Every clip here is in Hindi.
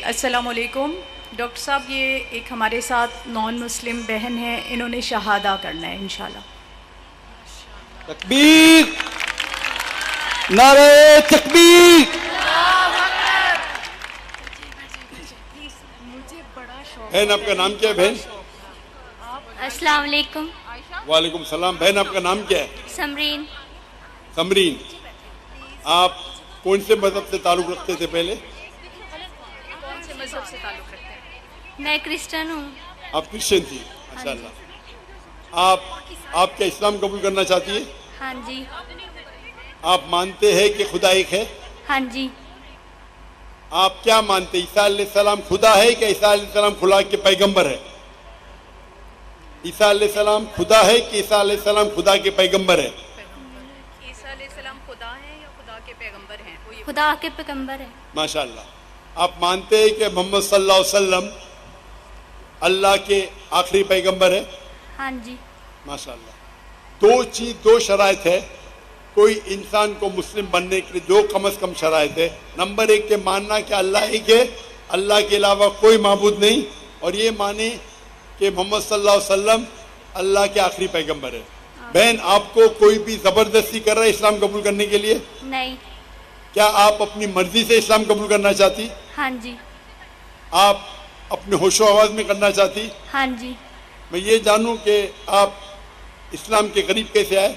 अस्सलाम वालेकुम डॉक्टर साहब, ये एक हमारे साथ नॉन मुस्लिम बहन है, इन्होंने शहादा करना है इंशाल्लाह। तकबीर, नारे तकबीर। बहन आपका नाम क्या है बहन? अस्सलाम वालेकुम। वालेकुम सलाम। बहन आपका नाम क्या है? समरीन। समरीन, आप कौन से मजहब से ताल्लुक़ रखते थे पहले? कौन से मजहब से ताल्लुक़ रखते हैं? मैं क्रिश्चियन हूँ। आप क्रिश्चियन थी, माशाअल्लाह। आप क्या इस्लाम कबूल करना चाहती है? हाँ जी। आप मानते हैं कि खुदा एक है? हाँ जी। आप क्या मानते, ईसा अलैहिस्सलाम खुदा है कि ईसा अलैहिस्सलाम खुदा के पैगंबर है? ईसा अलैहिस्सलाम खुदा है कि ईसा अलैहिस्सलाम खुदा के पैगंबर है? ईसा अलैहिस्सलाम खुदा है या खुदा के पैगंबर हैं? खुदा के पैगंबर है। माशाअल्लाह। आप मानते हैं कि मोहम्मद सल्लल्लाहु अलैहि वसल्लम अल्लाह के आखिरी पैगंबर है? हाँ जी। माशाअल्लाह। दो शराइत है कोई इंसान को मुस्लिम बनने के लिए, दो कम से कम शराइत है। नंबर एक के मानना कि अल्लाह एक है, अल्लाह के अलावा कोई माबूद नहीं, और ये माने कि मोहम्मद सल्लल्लाहु अलैहि वसल्लम अल्लाह के आखिरी पैगंबर है। बहन, आपको कोई भी जबरदस्ती कर रहा है इस्लाम कबूल करने के लिए? नहीं। क्या आप अपनी मर्जी से इस्लाम कबूल करना चाहती? हाँ जी। आप अपने होशो आवाज में करना चाहती? हाँ जी। मैं ये जानूं कि आप इस्लाम के करीब कैसे आए?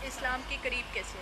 इस्लाम के करीब कैसे?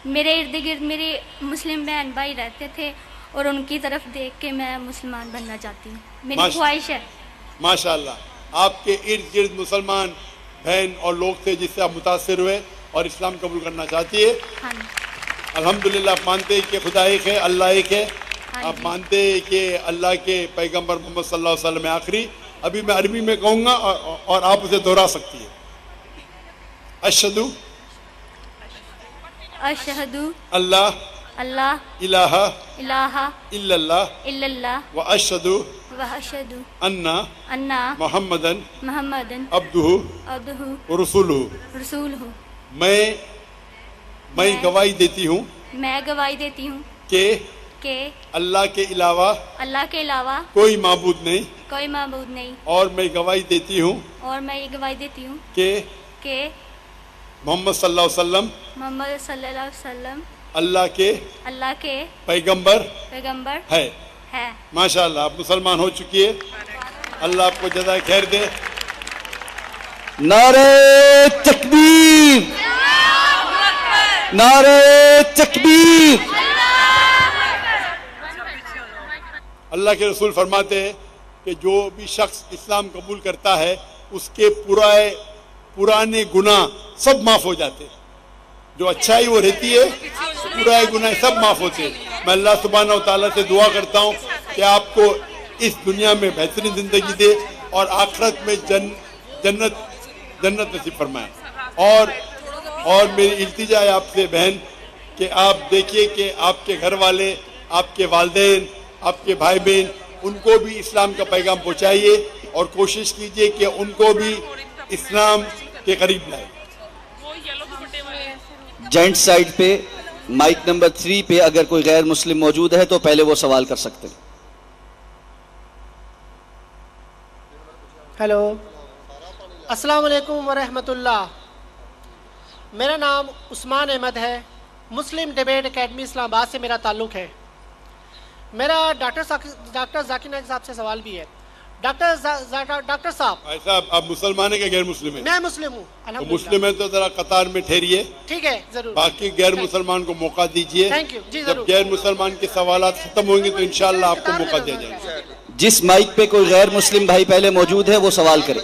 मेरे इर्द गिर्द मेरे मुस्लिम बहन भाई रहते थे और उनकी तरफ देख के मैं मुसलमान बनना चाहती हूँ, मेरी ख्वाहिश है। माशाअल्लाह। आपके इर्द गिर्द मुसलमान बहन और लोग थे जिससे आप मुतासिर हुए और इस्लाम कबूल करना चाहती है? हाँ। अल्हम्दुलिल्लाह। आप मानते हैं कि खुदा एक है, अल्लाह एक है? हाँ। आप मानते हैं कि अल्लाह के पैगंबर मोहम्मद सल्लल्लाहु अलैहि वसल्लम आखिरी? अभी मैं अरबी में कहूँगा और आप उसे दोहरा सकती है। अशहदु अशहदु अल्लाह अल्लाह इलाहा इलाहा इल्लल्लाह इल्लल्लाह व अशहदु व अशहदु अन्ना अन्ना मुहम्मदन मुहम्मदन अब्दुहु अब्दुहु व रसूलुहु। रसूलहु। मैं गवाही देती हूँ मैं गवाही देती हूँ कि अल्लाह के अलावा कोई माबूद नहीं, नहीं। और मैं गवाही देती हूँ कि मोहम्मद सल्लल्लाहु अलैहि वसल्लम अल्लाह के पैगंबर है। माशाअल्लाह, आप मुसलमान हो चुकी है। अल्लाह आपको जज़ाए खैर दे। नारे तकबीर, नारे तकबीर। अल्लाह के रसूल फरमाते हैं कि जो भी शख्स इस्लाम कबूल करता है उसके पुराने गुनाह सब माफ हो जाते हैं। जो अच्छाई वो रहती है, पुराने गुनाह सब माफ होते हैं। मैं अल्लाह सुब्हानहू व तआला से दुआ करता हूँ कि आपको इस दुनिया में बेहतरीन जिंदगी दे और आखिरत में जन्नत नसीब फरमाए। और मेरी इल्तिजा है आपसे बहन कि आप देखिए कि आपके घर वाले, आपके वालिदैन, आपके भाई बहन, उनको भी इस्लाम का पैगाम पहुँचाइए और कोशिश कीजिए कि उनको भी इस्लाम के करीब लाए। जेंट साइड पे माइक नंबर 3 पे अगर कोई गैर मुस्लिम मौजूद है तो पहले वो सवाल कर सकते हैं। हेलो, अस्सलाम वालेकुम व रहमतुल्लाह। मेरा नाम उस्मान अहमद है। मुस्लिम डिबेट एकेडमी इस्लामाबाद से मेरा ताल्लुक़ है। मेरा डॉक्टर जाकिर नाइक साहब से सवाल भी है। डॉक्टर साहब, ऐसा आप मुसलमान है कि गैर मुस्लिम है? मैं मुस्लिम हूँ। तो मुस्लिम है तो जरा कतार में ठहरिए। ठीक है, जरूर। बाकी गैर मुसलमान को मौका दीजिए। थैंक यू जी, जब गैर मुसलमान के सवाल खत्म होंगे तो इंशाल्लाह आपको मौका दिया जाएगा। जिस माइक पे कोई गैर मुस्लिम भाई पहले मौजूद है वो सवाल करे।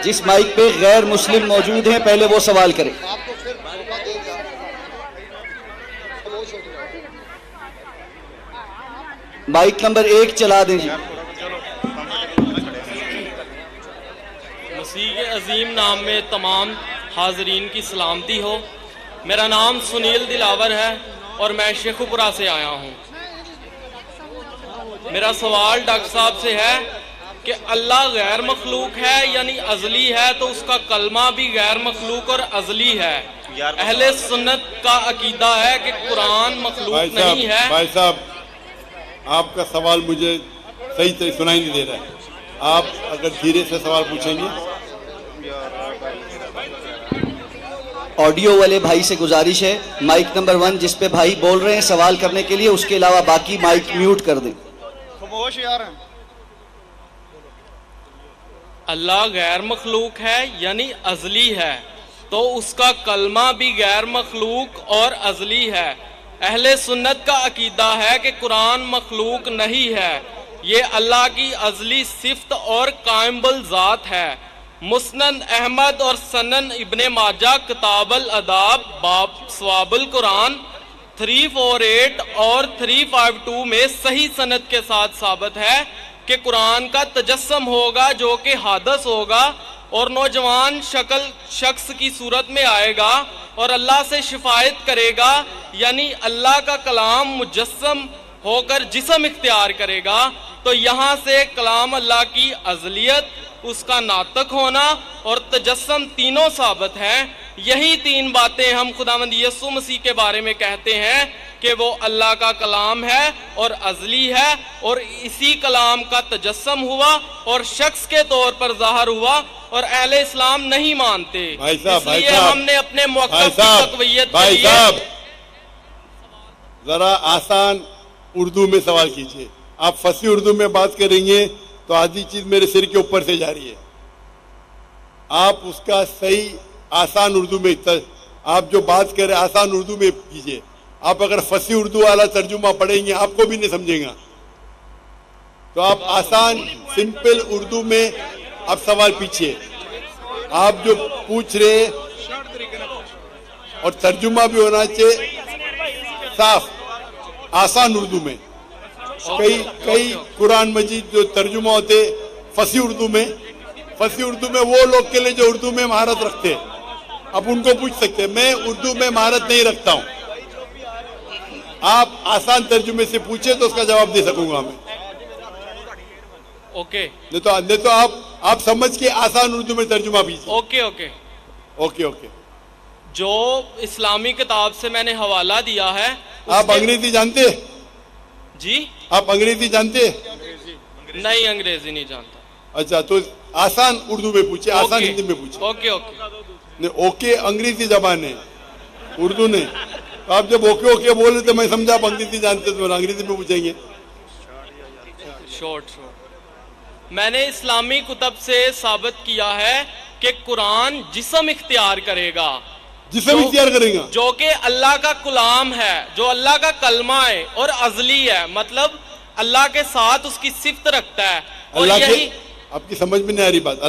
जिस माइक पे गैर मुस्लिम मौजूद है पहले वो सवाल करे। माइक नंबर 1 चला दें जी। मसीह के अजीम नाम में तमाम हाजरीन की सलामती हो। मेरा नाम सुनील दिलावर है और मैं शेखुपुरा से आया हूँ। मेरा सवाल डॉक्टर साहब से है कि अल्लाह गैर मखलूक है यानी अजली है, तो उसका कलमा भी गैर मखलूक और अजली है। अहले सुन्नत का अकीदा है कि कुरान मखलूक नहीं है। भाई साहब, आपका सवाल मुझे सही से सुनाई नहीं दे रहा है। आप अगर धीरे से सवाल पूछेंगे। ऑडियो वाले भाई से गुजारिश है, माइक नंबर 1 जिस पे भाई बोल रहे हैं सवाल करने के लिए, उसके अलावा बाकी माइक म्यूट कर दें। खामोश यार। अल्लाह गैर मखलूक है यानी अजली है, तो उसका कलमा भी गैर मखलूक और अजली है। अहले सुन्नत का अकीदा है कि कुरान मखलूक नहीं है, ये अल्लाह की अजली सिफ्त और कायमुल ज़ात है। मुस्नद अहमद और सनन इब्ने माजा किताबुल अदाब बाब सवाबुल कुरान 348 और 352 में सही सनद के साथ साबित है कि कुरान का तजस्सम होगा जो कि हादस होगा और नौजवान शख्स की सूरत में आएगा और अल्लाह से शिफायत करेगा, यानी अल्लाह का कलाम मुजस्सम होकर जिस्म इख्तियार करेगा। तो यहाँ से कलाम अल्लाह की अज़लियत, उसका नातक होना और तजस्सम तीनों साबित हैं। यही तीन बातें हम खुदावंद यीशु मसीह के बारे में कहते हैं कि वो अल्लाह का कलाम है और अज़ली है और इसी कलाम का तजस्सम हुआ और शख्स के तौर पर ज़ाहिर हुआ और अहले इस्लाम नहीं मानते। इसलिए हमने अपने मौक़िफ़ की तक़वियत के लिए जरा आसान उर्दू में सवाल कीजिए। आप फसी उर्दू में बात करेंगे तो आधी चीज मेरे सिर के ऊपर से जा रही है। आप उसका सही आसान उर्दू में आप जो बात करें आसान उर्दू में कीजिए। आप अगर फसी उर्दू वाला तर्जुमा पढ़ेंगे आपको भी नहीं समझेगा, तो आप आसान सिंपल उर्दू में आप सवाल पूछिए। आप जो पूछ रहे और तर्जुमा भी होना चाहिए साफ आसान उर्दू में। कई कुरान मजीद जो तर्जुमा होते फसी उर्दू में वो लोग के लिए जो उर्दू में महारत रखते हैं, आप उनको पूछ सकते हैं। मैं उर्दू में महारत नहीं रखता हूं। आप आसान तर्जुमे से पूछे तो उसका जवाब दे सकूंगा मैं। ओके, नहीं तो आप समझ के आसान उर्दू में तर्जुमा कीजिए। ओके। जो इस्लामी किताब से मैंने हवाला दिया है। आप अंग्रेजी जानते हैं? जी, आप अंग्रेजी जानते हैं? नहीं, अंग्रेजी नहीं जानता। अच्छा, तो आसान उर्दू में पूछे, आसान हिंदी में पूछे। ओके अंग्रेजी जबान है, उर्दू नहीं। तो आप जब ओके बोले तो मैं समझा आप अंग्रेजी जानते तो अंग्रेजी में पूछेंगे। शॉर्ट मैंने इस्लामी कुतब से साबित किया है कि कुरान जिस्म इख्तियार करेगा, जो कि अल्लाह का कलाम है, जो अल्लाह का कलमा है और अजली है, मतलब अल्लाह के साथ उसकी सिफ्त रखता है। और यही आपकी समझ में नहीं आ रही बात।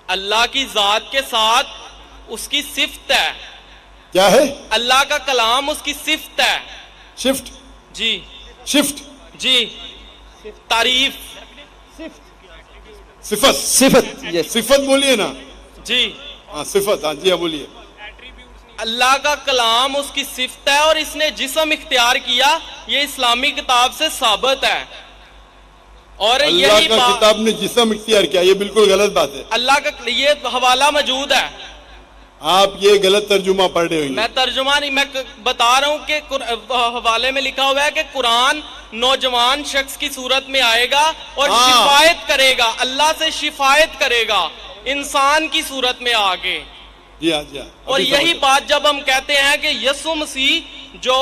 अल्लाह की जात के साथ उसकी सिफ्त है। क्या है? अल्लाह का कलाम उसकी सिफ्त है। शिफ्ट? जी, शिफ्ट जी, तारीफ, सिफत बोलिए ना जी। हाँ, सिफत। हाँ जी, बोलिए। अल्लाह का कलाम उसकी सिफ्त है और इसने जिस्म इख्तियार किया, ये इस्लामी किताब से साबित है। और अल्लाह का किताब ने जिस्म इख्तियार किया, ये बिल्कुल गलत बात है। अल्लाह का ये हवाला मौजूद है। आप ये गलत तर्जुमा पढ़ रहे हो। मैं तर्जुमा नहीं, मैं बता रहा हूँ कि हवाले में लिखा हुआ है कि कुरान नौजवान शख्स की सूरत में आएगा और शिफायत करेगा, अल्लाह से शिफायत करेगा इंसान की सूरत में आके। जी हाँ। और यही बात जब हम कहते हैं कि यीशु मसीह जो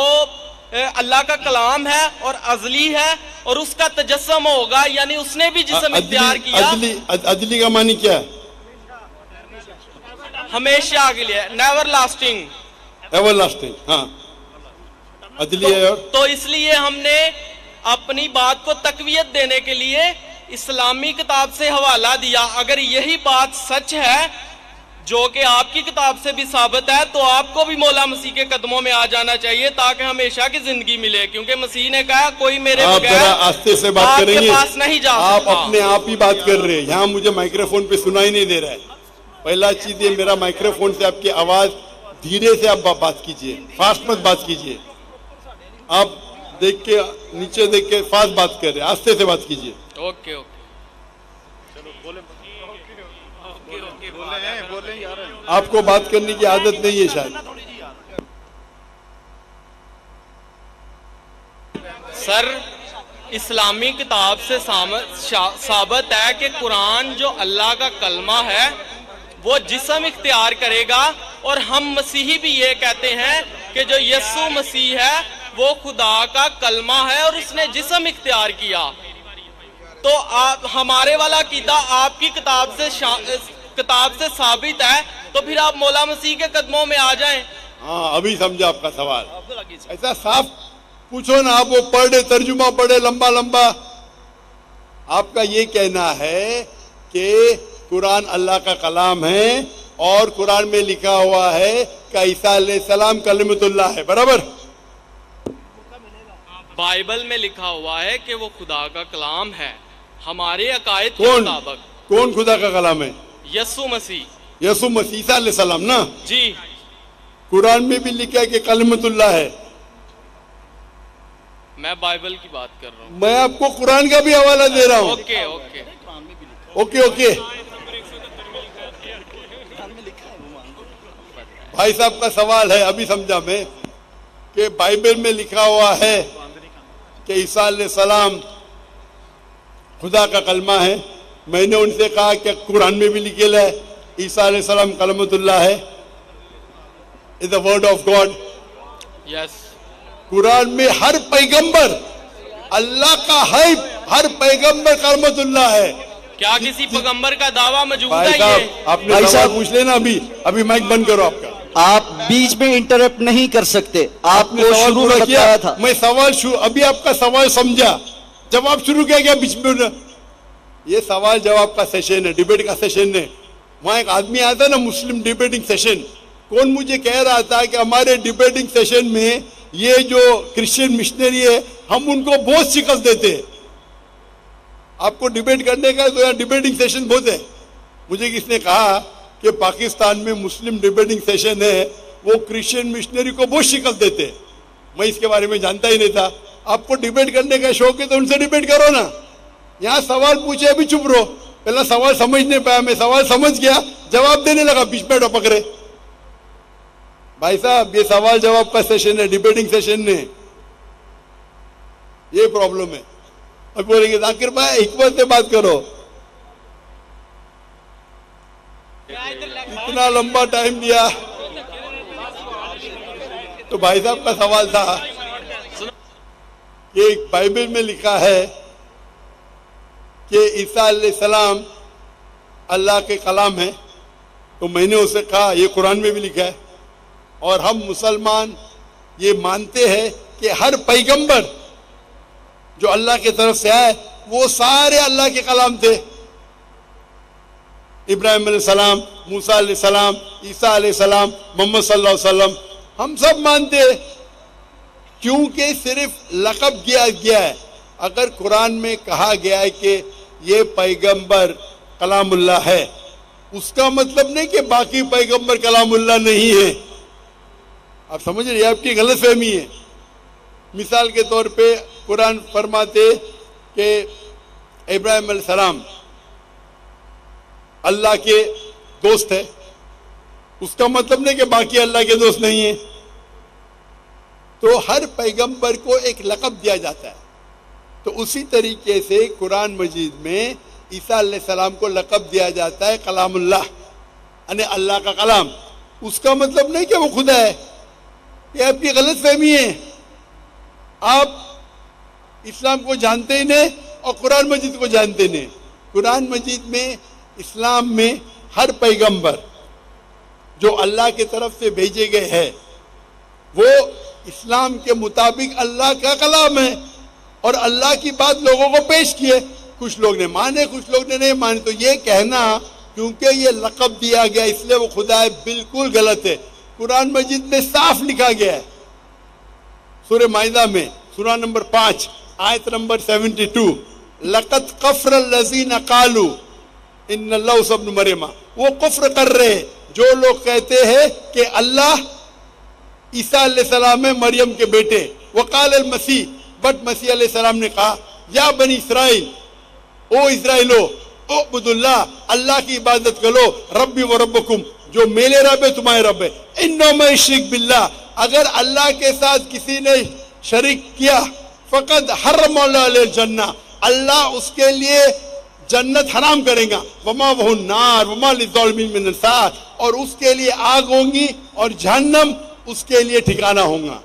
अल्लाह का कलाम है और अजली है और उसका तजस्सम होगा, यानी उसने भी जिस्म इख्तियार किया। अजली का मानी क्या है? हमेशा के लिए, नेवर लास्टिंग। हाँ, अदली है। और तो इसलिए हमने अपनी बात को तकवीयत देने के लिए इस्लामी किताब से हवाला दिया। अगर यही बात सच है जो कि आपकी किताब से भी साबित है, तो आपको भी मौला मसीह के कदमों में आ जाना चाहिए ताकि हमेशा की जिंदगी मिले, क्योंकि मसीह ने कहा कोई मेरे बगैर आस्ते से बात करेंगे, पास नहीं जा सकता। आप अपने आप ही बात कर रहे हैं, यहाँ मुझे माइक्रोफोन पे सुनाई नहीं दे रहा है। पहला चीज ये, मेरा माइक्रोफोन से आपकी आवाज धीरे से आप बात कीजिए, फास्ट मत बात कीजिए। आप देख के, नीचे देख के फास्ट बात कर रहे हैं, आस्ते से बात कीजिए। Okay okay. आपको बात करने की आदत नहीं है शायद। सर, इस्लामी किताब से साबित है कि कुरान जो अल्लाह का कलमा है वो जिस्म इख्तियार करेगा, और हम मसीही भी ये कहते हैं कि जो यीशु मसीह है वो खुदा का कलमा है और उसने जिस्म इख्तियार किया। तो आप, हमारे वाला अकीदा आपकी किताब से साबित है, तो फिर आप मौला मसीह के कदमों में आ जाएं। हाँ, अभी समझा आपका सवाल। ऐसा साफ पूछो ना, आप वो पढ़े, तर्जुमा पढ़े लंबा लंबा। आपका ये कहना है कि कुरान अल्लाह का कलाम है और कुरान में लिखा हुआ है कि ईसा अलैहिस्सलाम कलिमतुल्लाह है, बराबर? बाइबल में लिखा हुआ है कि वो खुदा का कलाम है हमारे अकायद के मुताबिक। कौन खुदा का कलाम है? यीशु मसीह। यीशु मसीह, ईसा अलैहिस्सलाम ना जी। कुरान में भी लिखा है कि कलिमतुल्लाह है। मैं बाइबल की बात कर रहा हूँ। मैं आपको कुरान का भी हवाला दे रहा हूँ। Okay okay okay okay. भाई साहब का सवाल है, अभी समझा मैं, कि बाइबल में लिखा हुआ है कि ईसा अलैहिस्सलाम खुदा का कलमा है। मैंने उनसे कहा कि कुरान में भी लिखेला है ईसा अलैहिस्सलाम कलमतुल्लाह है, is the word of God. Yes. Quran में हर पैगंबर अल्लाह का है, हर पैगंबर कलमतुल्लाह है। क्या किसी पैगंबर का दावा मौजूद है? भाई साहब, आपने सवाल पूछ लेना। अभी माइक बंद करो आपका। आप बीच में इंटरप्ट नहीं कर सकते। आपने शुरू में बताया था। मैं सवाल अभी आपका सवाल समझा, जवाब शुरू किया गया बीच में। ये सवाल जवाब का सेशन है, डिबेट का सेशन है। वहां एक आदमी आता है ना, मुस्लिम डिबेटिंग सेशन। कौन मुझे कह रहा था कि हमारे डिबेटिंग सेशन में ये जो क्रिश्चियन मिशनरी है, हम उनको बहुत शिकस्त देते हैं। आपको डिबेट करने का तो यहाँ डिबेटिंग सेशन बहुत है। मुझे किसने कहा कि पाकिस्तान में मुस्लिम डिबेटिंग सेशन है, वो क्रिश्चियन मिशनरी को बहुत शिकस्त देते हैं। मैं इसके बारे में जानता ही नहीं था। आपको डिबेट करने का शौक है तो उनसे डिबेट करो ना। यहाँ सवाल पूछे अभी चुप रहो। पहला सवाल समझ नहीं पाया, मैं सवाल समझ गया, जवाब देने लगा, बीच में टपक रहे। भाई साहब, ये सवाल जवाब का सेशन है, डिबेटिंग सेशन नहीं। ये प्रॉब्लम है। अब बोलेंगे जाकिर भाई हिकमत से बात करो। इतना लंबा टाइम दिया। तो भाई साहब का सवाल था कि बाइबल में लिखा है कि ईसा अलैहिस्सलाम अल्लाह के कलाम है। तो मैंने उसे कहा ये कुरान में भी लिखा है, और हम मुसलमान ये मानते हैं कि हर पैगंबर जो अल्लाह की तरफ से आए वो सारे अल्लाह के कलाम थे। इब्राहिम अलैहिस्सलाम, मूसा अलैहिस्सलाम, ईसा अलैहिस्सलाम, मोहम्मद सल्लल्लाहु अलैहि वसल्लम, हम सब मानते हैं। क्योंकि सिर्फ लक़ब किया गया है। अगर कुरान में कहा गया है कि ये पैगंबर कलामुल्लाह है, उसका मतलब नहीं कि बाकी पैगंबर कलामुल्लाह नहीं है। आप समझ रहे हैं? आपकी गलतफहमी है। मिसाल के तौर पे कुरान फरमाते कि इब्राहिम अलैहिस्सलाम अल्लाह के दोस्त है, उसका मतलब नहीं कि बाकी अल्लाह के दोस्त नहीं है। तो हर पैगंबर को एक लक़ब दिया जाता है। तो उसी तरीके से कुरान मजीद में ईसा अलैहिस्सलाम को लक़ब दिया जाता है कलामुल्लाह, यानी अल्लाह का कलाम। उसका मतलब नहीं कि वो खुदा है। ये आपकी गलत फहमी है। आप इस्लाम को जानते ही नहीं और कुरान मजीद को जानते नहीं। कुरान मजीद में, इस्लाम में हर पैगंबर जो अल्लाह की तरफ से भेजे गए हैं वो इस्लाम के मुताबिक अल्लाह का कलाम है, और अल्लाह की बात लोगों को पेश किए। कुछ लोग ने माने, कुछ लोग ने नहीं माने। तो ये कहना क्योंकि ये लक़ब दिया गया इसलिए वो खुदा है, बिल्कुल गलत है। कुरान मजीद में साफ लिखा गया है, सूरह माइदा में सूरा नंबर 5 आयत नंबर 72, लक़द कफ़र लज़ीना क़ालू इन्नल्लाहु इब्नु मरियम। वो कुफ्र कर रहे हैं जो लोग कहते हैं कि अल्लाह ईसा अलैहिस्सलाम है मरियम के बेटे। वक़ाल अल मसीह, बट मसीह अलैहिस्सलाम ने कहा, या बनी इसराइल, ओ इसराइलो, ओ अब्दुल्लाह, अल्लाह की इबादत करो, रब्बी व रब्बकुम, जो मेरे रब है तुम्हारे रब है। इन्नो में शिरक बिल्लाह, अगर अल्लाह के साथ किसी ने शरीक किया, फकद हर्रम अलैहिल जन्नह, अल्लाह उसके लिए जन्नत हराम करेगा, वमा वहु नार वमा लिज़ालिमीन मिन अंसार, और उसके लिए आग होंगी और जहन्नम उसके लिए ठिकाना होगा।